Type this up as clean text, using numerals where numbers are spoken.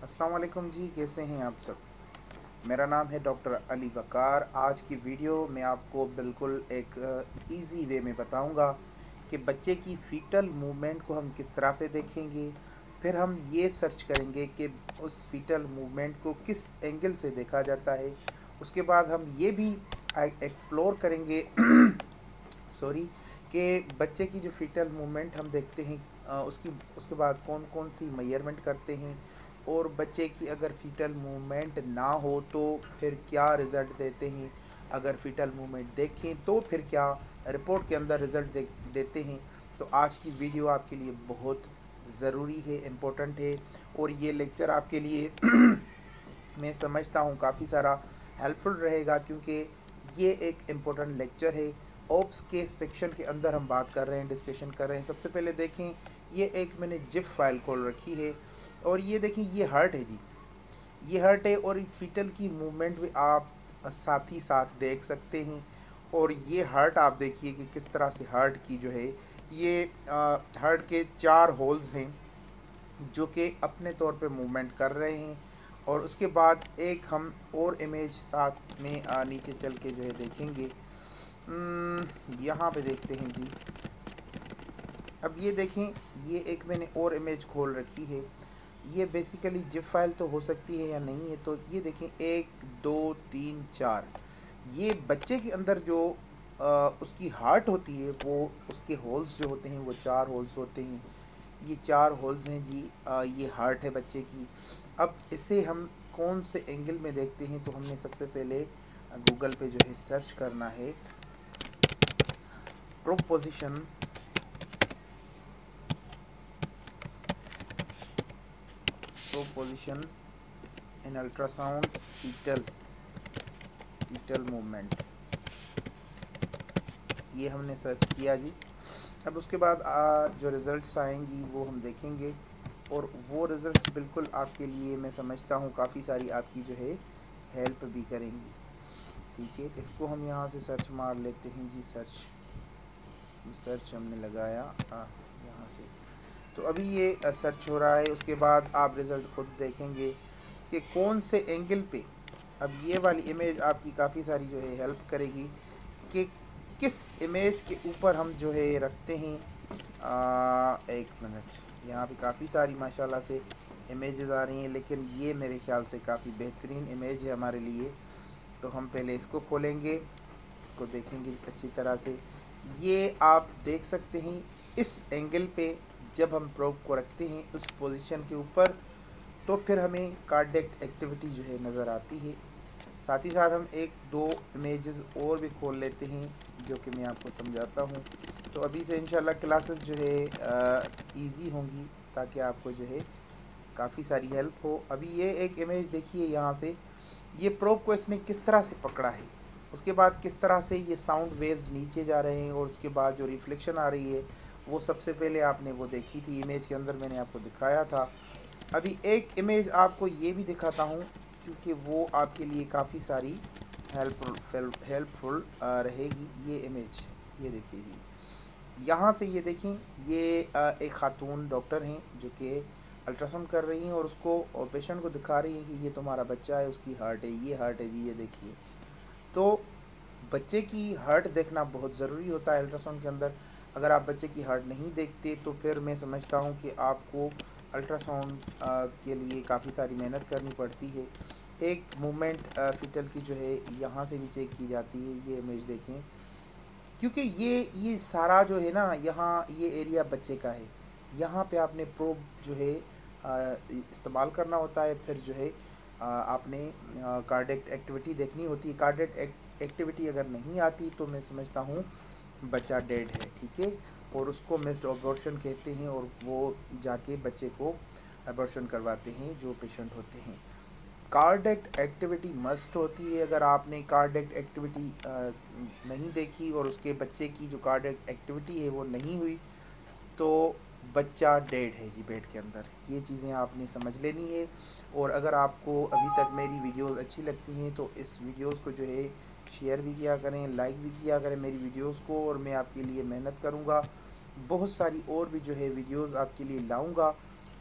अस्सलाम वालेकुम जी, कैसे हैं आप सब। मेरा नाम है डॉक्टर अली वकार। आज की वीडियो में आपको बिल्कुल एक इजी वे में बताऊंगा कि बच्चे की फीटल मूवमेंट को हम किस तरह से देखेंगे। फिर हम ये सर्च करेंगे कि उस फीटल मूवमेंट को किस एंगल से देखा जाता है। उसके बाद हम ये भी एक्सप्लोर करेंगे सॉरी, कि बच्चे की जो फीटल मूवमेंट हम देखते हैं, उसकी उसके बाद कौन कौन सी मेजरमेंट करते हैं, और बच्चे की अगर फीटल मूवमेंट ना हो तो फिर क्या रिज़ल्ट देते हैं। अगर फीटल मूवमेंट देखें तो फिर क्या रिपोर्ट के अंदर रिज़ल्ट देते हैं। तो आज की वीडियो आपके लिए बहुत ज़रूरी है, इम्पोर्टेंट है, और ये लेक्चर आपके लिए मैं समझता हूँ काफ़ी सारा हेल्पफुल रहेगा, क्योंकि ये एक इम्पोर्टेंट लेक्चर है। ओप्स के सेक्शन के अंदर हम बात कर रहे हैं, डिस्कशन कर रहे हैं। सबसे पहले देखें, ये एक मैंने जिप फाइल खोल रखी है, और ये देखें ये हर्ट है जी, ये हर्ट है, और फीटल की मूवमेंट भी आप साथ ही साथ देख सकते हैं। और ये हर्ट आप देखिए कि किस तरह से हर्ट की जो है ये हर्ट के 4 होल्स हैं जो कि अपने तौर पे मूवमेंट कर रहे हैं। और उसके बाद एक हम और इमेज साथ में नीचे चल के जो है देखेंगे। यहाँ पे देखते हैं जी। अब ये देखें, ये एक मैंने और इमेज खोल रखी है। ये बेसिकली जिप फाइल तो हो सकती है या नहीं है। तो ये देखें, 1 2 3 4, ये बच्चे के अंदर जो उसकी हार्ट होती है, वो उसके होल्स जो होते हैं वो 4 होल्स होते हैं। ये 4 होल्स हैं जी। ये हार्ट है बच्चे की। अब इसे हम कौन से एंगल में देखते हैं, तो हमने सबसे पहले गूगल पे जो है सर्च करना है प्रोपोजिशन प्रोपोजिशन इन अल्ट्रासाउंड फीटल मूवमेंट, ये हमने सर्च किया जी। अब उसके बाद जो रिज़ल्ट्स आएंगी वो हम देखेंगे, और वो रिज़ल्ट्स बिल्कुल आपके लिए मैं समझता हूँ काफ़ी सारी आपकी जो है हेल्प भी करेंगी। ठीक है, इसको हम यहाँ से सर्च मार लेते हैं जी। सर्च हमने लगाया यहाँ से। तो अभी ये सर्च हो रहा है। उसके बाद आप रिज़ल्ट खुद देखेंगे कि कौन से एंगल पे। अब ये वाली इमेज आपकी काफ़ी सारी जो है हेल्प करेगी कि किस इमेज के ऊपर हम जो है रखते हैं। एक मिनट, यहाँ पे काफ़ी सारी माशाल्लाह से इमेजेस आ रही हैं, लेकिन ये मेरे ख्याल से काफ़ी बेहतरीन इमेज है हमारे लिए। तो हम पहले इसको खोलेंगे, इसको देखेंगे अच्छी तरह से। ये आप देख सकते हैं इस एंगल पे जब हम प्रोब को रखते हैं उस पोजीशन के ऊपर, तो फिर हमें कार्डियक एक्टिविटी जो है नज़र आती है। साथ ही साथ हम एक दो इमेजेस और भी खोल लेते हैं जो कि मैं आपको समझाता हूँ। तो अभी से इंशाल्लाह क्लासेस जो है इजी होंगी, ताकि आपको जो है काफ़ी सारी हेल्प हो। अभी ये एक इमेज देखिए, यहाँ से ये प्रोब को इसने किस तरह से पकड़ा है, उसके बाद किस तरह से ये साउंड वेव्स नीचे जा रहे हैं, और उसके बाद जो रिफ्लेक्शन आ रही है वो सबसे पहले आपने वो देखी थी इमेज के अंदर, मैंने आपको दिखाया था। अभी एक इमेज आपको ये भी दिखाता हूँ, क्योंकि वो आपके लिए काफ़ी सारी हेल्पफुल रहेगी। ये इमेज, ये देखिए जी, यहाँ से ये देखें, ये एक खातून डॉक्टर हैं जो कि अल्ट्रासाउंड कर रही हैं, और उसको पेशेंट को दिखा रही हैं कि ये तुम्हारा बच्चा है, उसकी हार्ट है, ये हार्ट है जी, ये देखिए। तो बच्चे की हार्ट देखना बहुत ज़रूरी होता है अल्ट्रासाउंड के अंदर। अगर आप बच्चे की हार्ट नहीं देखते तो फिर मैं समझता हूँ कि आपको अल्ट्रासाउंड के लिए काफ़ी सारी मेहनत करनी पड़ती है। एक मूवमेंट फीटल की जो है यहाँ से भी चेक की जाती है। ये इमेज देखें, क्योंकि ये सारा जो है ना, यहाँ ये एरिया बच्चे का है। यहाँ पे आपने प्रोब जो है इस्तेमाल करना होता है। फिर जो है आपने कार्डियक एक्टिविटी देखनी होती है। कार्डियक एक्टिविटी अगर नहीं आती तो मैं समझता हूँ बच्चा डेड है। ठीक है, और उसको मिस्ड अबॉर्शन कहते हैं, और वो जाके बच्चे को अबॉर्शन करवाते हैं जो पेशेंट होते हैं। कार्डियक एक्टिविटी मस्ट होती है। अगर आपने कार्डियक एक्टिविटी नहीं देखी और उसके बच्चे की जो कार्डियक एक्टिविटी है वो नहीं हुई, तो बच्चा डेड है जी बेड के अंदर। ये चीज़ें आपने समझ लेनी है। और अगर आपको अभी तक मेरी वीडियोस अच्छी लगती हैं तो इस वीडियोस को जो है शेयर भी किया करें, लाइक भी किया करें मेरी वीडियोस को, और मैं आपके लिए मेहनत करूँगा, बहुत सारी और भी जो है वीडियोस आपके लिए लाऊँगा।